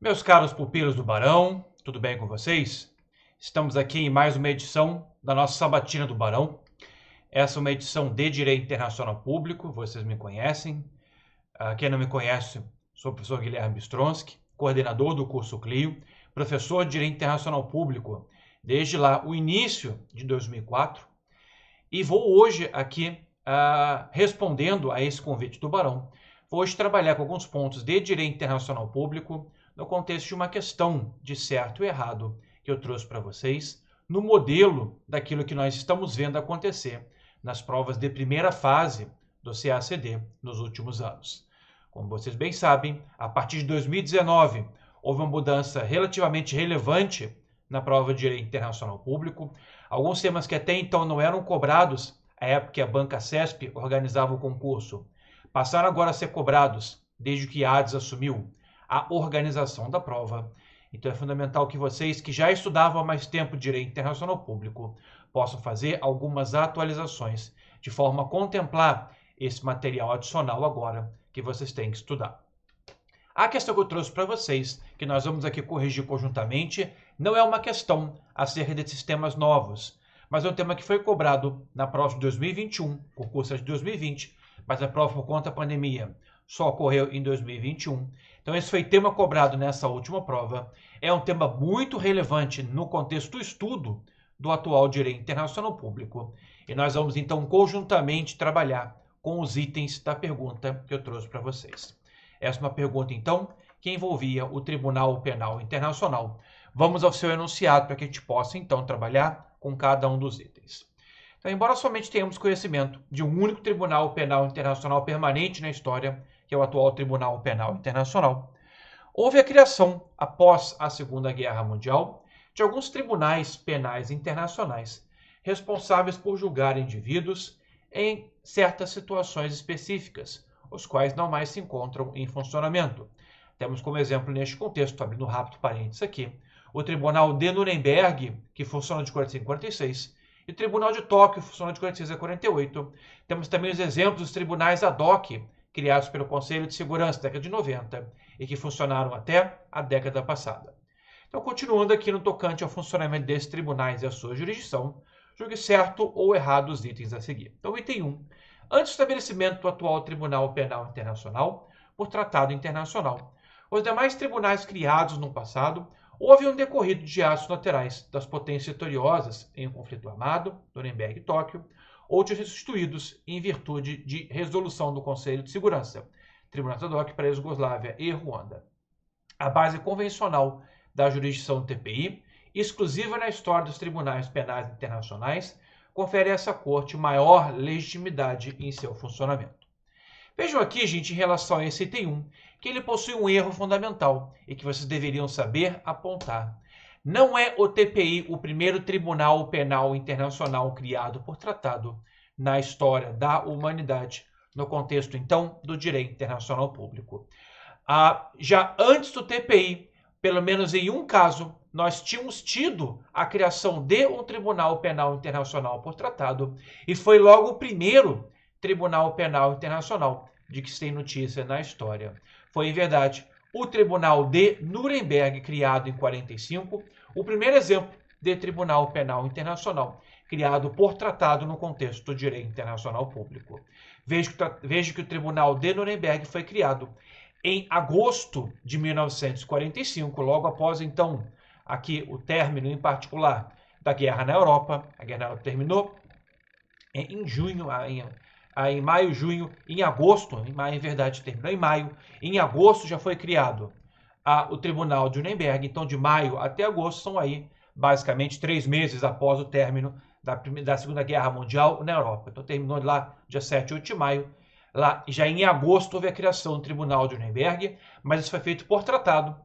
Meus caros pupilos do Barão, tudo bem com vocês? Estamos aqui em mais uma edição da nossa Sabatina do Barão. Essa é uma edição de Direito Internacional Público, vocês me conhecem. Quem não me conhece, sou o professor Guilherme Bistronsky, coordenador do curso Clio, professor de Direito Internacional Público desde lá o início de 2004. E vou hoje aqui, respondendo a esse convite do Barão, vou hoje trabalhar com alguns pontos de Direito Internacional Público no contexto de uma questão de certo e errado que eu trouxe para vocês, no modelo daquilo que nós estamos vendo acontecer nas provas de primeira fase do CACD nos últimos anos. Como vocês bem sabem, a partir de 2019 houve uma mudança relativamente relevante na prova de Direito Internacional Público. Alguns temas que até então não eram cobrados, à época que a Banca CESP organizava o concurso, passaram agora a ser cobrados desde que a ADES assumiu a organização da prova. Então é fundamental que vocês que já estudavam há mais tempo Direito Internacional Público possam fazer algumas atualizações de forma a contemplar esse material adicional agora que vocês têm que estudar. A questão que eu trouxe para vocês, que nós vamos aqui corrigir conjuntamente, não é uma questão acerca de sistemas novos, mas é um tema que foi cobrado na prova de 2021, concurso de 2020, mas a prova por conta da pandemia só ocorreu em 2021. Então esse foi tema cobrado nessa última prova. É um tema muito relevante no contexto do estudo do atual Direito Internacional Público. E nós vamos então conjuntamente trabalhar com os itens da pergunta que eu trouxe para vocês. Essa é uma pergunta então que envolvia o Tribunal Penal Internacional. Vamos ao seu enunciado para que a gente possa então trabalhar com cada um dos itens. Então, embora somente tenhamos conhecimento de um único Tribunal Penal Internacional permanente na história, que é o atual Tribunal Penal Internacional, houve a criação, após a Segunda Guerra Mundial, de alguns tribunais penais internacionais responsáveis por julgar indivíduos em certas situações específicas, os quais não mais se encontram em funcionamento. Temos como exemplo neste contexto, abrindo um rápido parênteses aqui, o Tribunal de Nuremberg, que funciona de 45 a 46, e o Tribunal de Tóquio, que funciona de 46 a 48. Temos também os exemplos dos tribunais ad hoc, criados pelo Conselho de Segurança na década de 90 e que funcionaram até a década passada. Então, continuando aqui no tocante ao funcionamento desses tribunais e a sua jurisdição, julgue certo ou errado os itens a seguir. Então, item 1. Antes do estabelecimento do atual Tribunal Penal Internacional, por tratado internacional, os demais tribunais criados no passado ou haviam decorrido de atos laterais das potências vitoriosas em um conflito armado, Nuremberg e Tóquio, ou de substituídos em virtude de resolução do Conselho de Segurança, Tribunal ad hoc para a Iugoslávia e Ruanda. A base convencional da jurisdição do TPI, exclusiva na história dos tribunais penais internacionais, confere a essa corte maior legitimidade em seu funcionamento. Vejam aqui, gente, em relação a esse item 1, que ele possui um erro fundamental e que vocês deveriam saber apontar. Não é o TPI o primeiro Tribunal Penal Internacional criado por tratado na história da humanidade, no contexto, então, do direito internacional público. Já antes do TPI, pelo menos em um caso, nós tínhamos tido a criação de um Tribunal Penal Internacional por tratado, e foi logo o primeiro Tribunal Penal Internacional de que se tem notícia na história. Foi, em verdade, o Tribunal de Nuremberg, criado em 45, o primeiro exemplo de Tribunal Penal Internacional, criado por tratado no contexto do direito internacional público. Veja que o Tribunal de Nuremberg foi criado em agosto de 1945, logo após, então, aqui o término, em particular, da guerra na Europa. A guerra na Europa terminou em junho, em maio, junho, em agosto, em maio, em verdade, terminou em maio, em agosto já foi criado o Tribunal de Nuremberg, então de maio até agosto são aí basicamente 3 meses após o término da Segunda Guerra Mundial na Europa. Então terminou lá dia 7 e 8 de maio, lá já em agosto houve a criação do Tribunal de Nuremberg, mas isso foi feito por tratado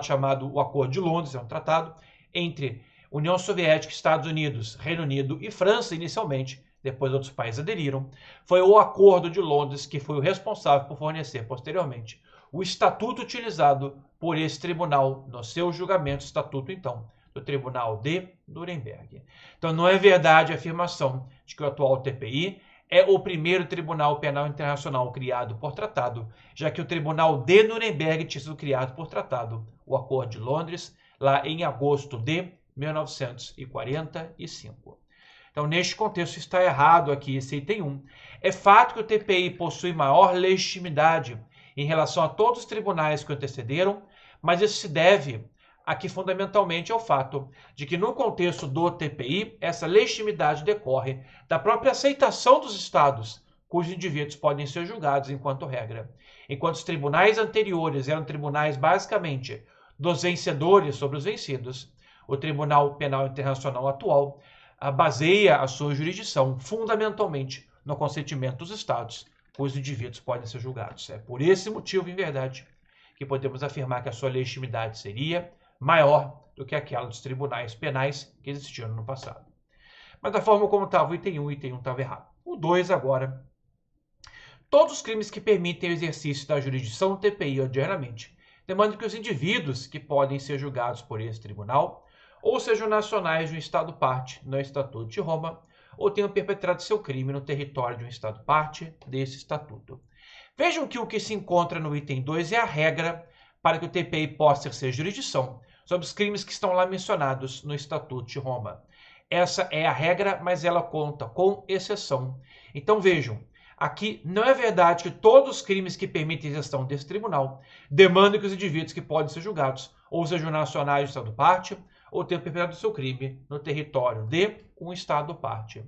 chamado o Acordo de Londres, é um tratado entre União Soviética, Estados Unidos, Reino Unido e França inicialmente, depois outros países aderiram. Foi o Acordo de Londres que foi o responsável por fornecer posteriormente o estatuto utilizado por esse tribunal no seu julgamento, estatuto então do Tribunal de Nuremberg. Então não é verdade a afirmação de que o atual TPI é o primeiro Tribunal Penal Internacional criado por tratado, já que o Tribunal de Nuremberg tinha sido criado por tratado, o Acordo de Londres, lá em agosto de 1945. Então, neste contexto, está errado aqui esse item 1. É fato que o TPI possui maior legitimidade em relação a todos os tribunais que o antecederam, mas isso se deve aqui fundamentalmente ao fato de que no contexto do TPI, essa legitimidade decorre da própria aceitação dos estados, cujos indivíduos podem ser julgados enquanto regra. Enquanto os tribunais anteriores eram tribunais basicamente dos vencedores sobre os vencidos, o Tribunal Penal Internacional atual baseia a sua jurisdição fundamentalmente no consentimento dos estados, cujos indivíduos podem ser julgados. É por esse motivo, em verdade, que podemos afirmar que a sua legitimidade seria maior do que aquela dos tribunais penais que existiam no passado. Mas da forma como estava o item 1, o item 1 estava errado. O 2 agora. Todos os crimes que permitem o exercício da jurisdição do TPI ordinariamente demandam que os indivíduos que podem ser julgados por esse tribunal ou sejam nacionais de um Estado-parte no Estatuto de Roma ou tenham perpetrado seu crime no território de um Estado-parte desse Estatuto. Vejam que o que se encontra no item 2 é a regra para que o TPI possa exercer jurisdição sobre os crimes que estão lá mencionados no Estatuto de Roma. Essa é a regra, mas ela conta com exceção. Então vejam, aqui não é verdade que todos os crimes que permitem a gestão desse tribunal demandam que os indivíduos que podem ser julgados ou sejam nacionais do Estado-parte ou tenham perpetrado seu crime no território de um Estado-parte.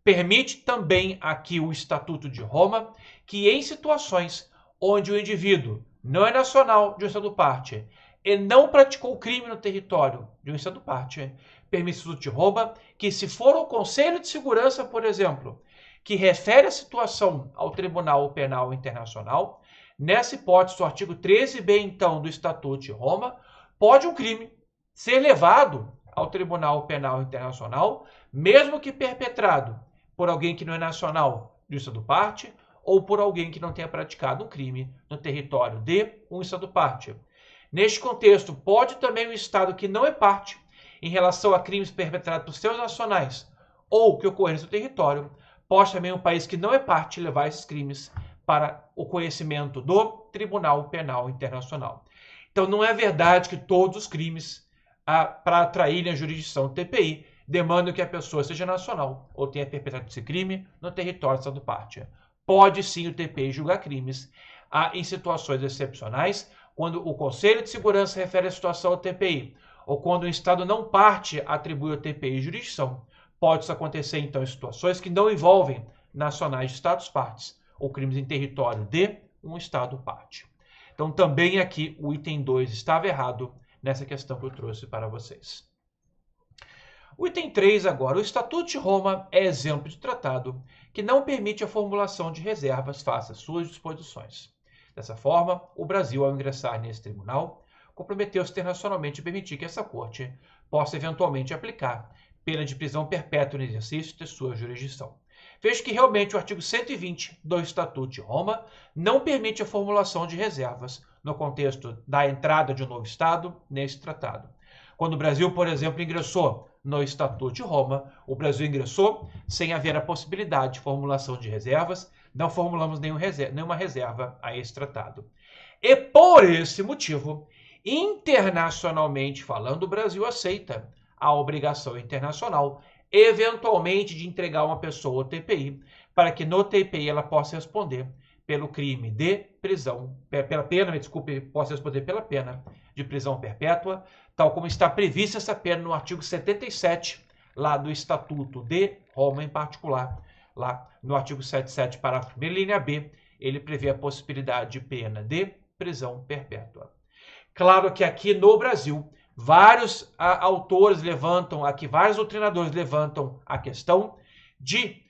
Permite também aqui o Estatuto de Roma que em situações onde o indivíduo não é nacional de um Estado-parte e não praticou crime no território de um Estado-parte, permite o Estatuto de Roma que, se for o Conselho de Segurança, por exemplo, que refere a situação ao Tribunal Penal Internacional, nessa hipótese, o artigo 13b, então, do Estatuto de Roma, pode um crime ser levado ao Tribunal Penal Internacional, mesmo que perpetrado por alguém que não é nacional de um Estado-parte ou por alguém que não tenha praticado um crime no território de um Estado-parte. Neste contexto, pode também um Estado que não é parte em relação a crimes perpetrados por seus nacionais ou que ocorreram no seu território, pode também um país que não é parte levar esses crimes para o conhecimento do Tribunal Penal Internacional. Então, não é verdade que todos os crimes para atraírem a jurisdição do TPI demandam que a pessoa seja nacional ou tenha perpetrado esse crime no território do Estado-parte. Pode sim o TPI julgar crimes em situações excepcionais, quando o Conselho de Segurança refere a situação ao TPI, ou quando o Estado não parte atribui ao TPI jurisdição. Pode isso acontecer, então, em situações que não envolvem nacionais de Estados-partes ou crimes em território de um Estado-parte. Então, também aqui o item 2 estava errado nessa questão que eu trouxe para vocês. O item 3 agora. O Estatuto de Roma é exemplo de tratado que não permite a formulação de reservas face às suas disposições. Dessa forma, o Brasil, ao ingressar nesse tribunal, comprometeu-se internacionalmente a permitir que essa corte possa eventualmente aplicar pena de prisão perpétua no exercício de sua jurisdição. Vejo que realmente o artigo 120 do Estatuto de Roma não permite a formulação de reservas no contexto da entrada de um novo Estado nesse tratado. Quando o Brasil, por exemplo, ingressou no Estatuto de Roma, o Brasil ingressou sem haver a possibilidade de formulação de reservas, não formulamos nenhuma reserva a esse tratado. E por esse motivo, internacionalmente falando, o Brasil aceita a obrigação internacional, eventualmente, de entregar uma pessoa ao TPI, para que no TPI ela possa responder pelo crime de prisão, possa responder pela pena de prisão perpétua, tal como está prevista essa pena no artigo 77, lá do Estatuto de Roma, em particular, lá no artigo 77, parágrafo 1, linha B, ele prevê a possibilidade de pena de prisão perpétua. Claro que aqui no Brasil, vários autores levantam, aqui vários doutrinadores levantam a questão de,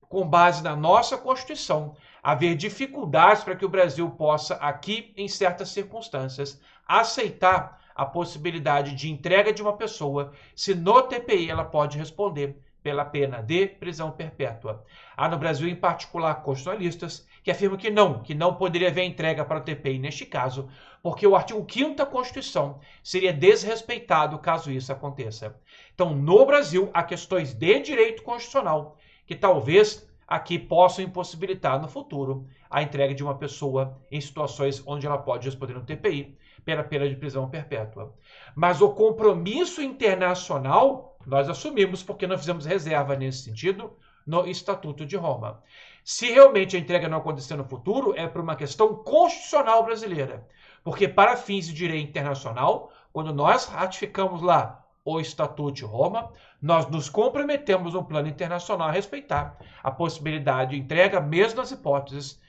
com base na nossa Constituição, haver dificuldades para que o Brasil possa, aqui, em certas circunstâncias, aceitar a possibilidade de entrega de uma pessoa, se no TPI ela pode responder pela pena de prisão perpétua. Há no Brasil, em particular, constitucionalistas que afirmam que não poderia haver entrega para o TPI neste caso, porque o artigo 5º da Constituição seria desrespeitado caso isso aconteça. Então, no Brasil, há questões de direito constitucional que talvez aqui possam impossibilitar no futuro a entrega de uma pessoa em situações onde ela pode responder no TPI pela pena de prisão perpétua. Mas o compromisso internacional nós assumimos porque nós fizemos reserva nesse sentido no Estatuto de Roma. Se realmente a entrega não acontecer no futuro, é por uma questão constitucional brasileira. Porque para fins de direito internacional, quando nós ratificamos lá o Estatuto de Roma, nós nos comprometemos no plano internacional a respeitar a possibilidade de entrega, mesmo nas hipóteses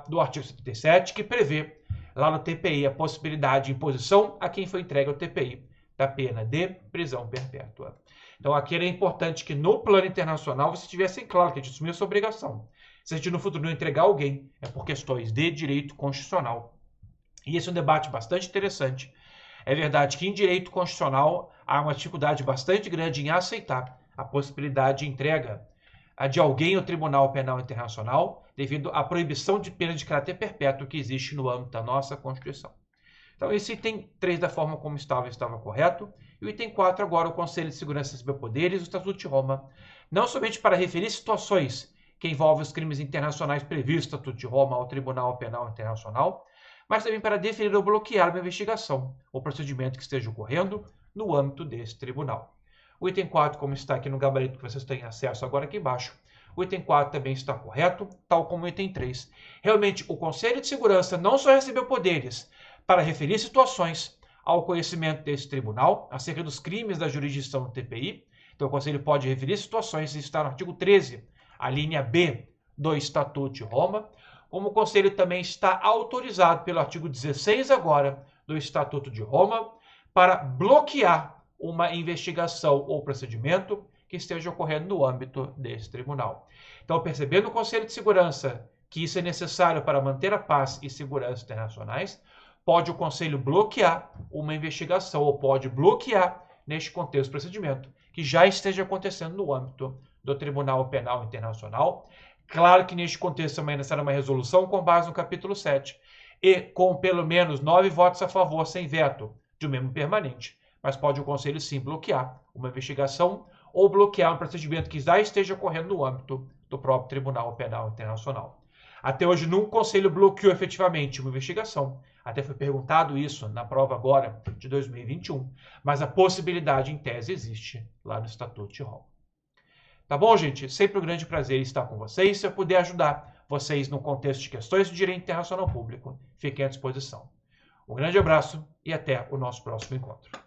do artigo 77, que prevê lá no TPI a possibilidade de imposição a quem foi entregue ao TPI da pena de prisão perpétua. Então aqui era importante que no plano internacional vocês tivessem claro que a gente assumiu essa obrigação. Se a gente no futuro não entregar alguém, é por questões de direito constitucional. E esse é um debate bastante interessante. É verdade que em direito constitucional há uma dificuldade bastante grande em aceitar a possibilidade de entrega de alguém ao Tribunal Penal Internacional devido à proibição de pena de caráter perpétuo que existe no âmbito da nossa Constituição. Então, esse item 3 da forma como estava correto. E o item 4 agora, o Conselho de Segurança e Superpoderes, o Estatuto de Roma, não somente para referir situações que envolvem os crimes internacionais previstos no Estatuto de Roma ao Tribunal Penal Internacional, mas também para definir ou bloquear uma investigação ou procedimento que esteja ocorrendo no âmbito desse tribunal. O item 4, como está aqui no gabarito que vocês têm acesso agora aqui embaixo, o item 4 também está correto, tal como o item 3. Realmente, o Conselho de Segurança não só recebeu poderes para referir situações ao conhecimento desse tribunal acerca dos crimes da jurisdição do TPI. Então, o Conselho pode referir situações, isso está no artigo 13, a linha B do Estatuto de Roma, como o Conselho também está autorizado pelo artigo 16 agora do Estatuto de Roma para bloquear uma investigação ou procedimento que esteja ocorrendo no âmbito desse tribunal. Então, percebendo o Conselho de Segurança que isso é necessário para manter a paz e segurança internacionais, pode o Conselho bloquear uma investigação ou pode bloquear, neste contexto, procedimento que já esteja acontecendo no âmbito do Tribunal Penal Internacional. Claro que neste contexto também será uma resolução com base no capítulo 7 e com pelo menos 9 votos a favor sem veto de um membro permanente, mas pode o Conselho sim bloquear uma investigação ou bloquear um procedimento que já esteja ocorrendo no âmbito do próprio Tribunal Penal Internacional. Até hoje, nunca o Conselho bloqueou efetivamente uma investigação. Até foi perguntado isso na prova agora de 2021, mas a possibilidade em tese existe lá no Estatuto de Roma. Tá bom, gente? Sempre um grande prazer estar com vocês. Se eu puder ajudar vocês no contexto de questões de direito internacional público, fiquem à disposição. Um grande abraço e até o nosso próximo encontro.